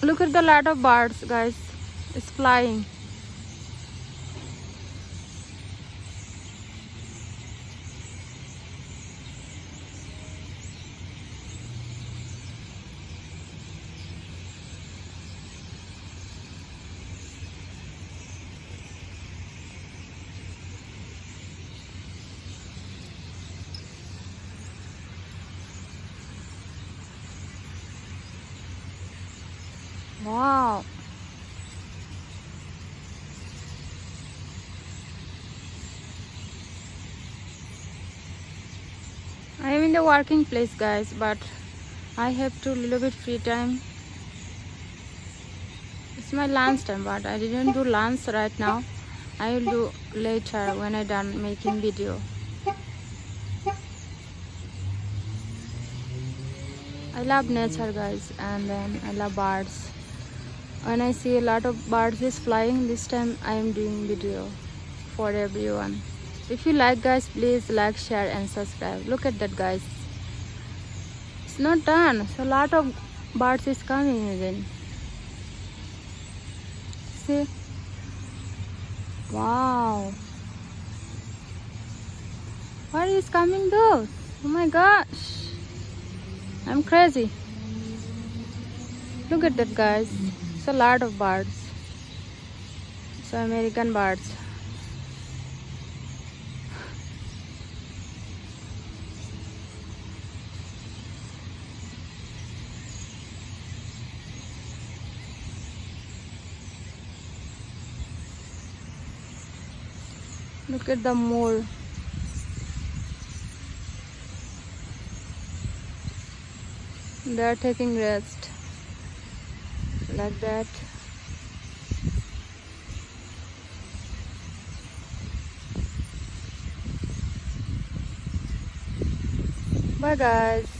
Look at the lot of birds, guys. It's flying. Wow. I am in the working place, guys, but I have to little bit free time. It's my lunch time, but I didn't do lunch right now. I will do later when I done making video. I love nature, guys, and then I love birds. When I see a lot of birds is flying, this time I am doing video for everyone. If you like, guys, please like, share and subscribe. Look at that, guys. It's not done. So a lot of birds is coming again. See? Wow. What is coming though? Oh my gosh. I'm crazy. Look at that, guys. It's a lot of birds. So American birds. Look at the mole. They are taking rest. Like that. Bye, guys.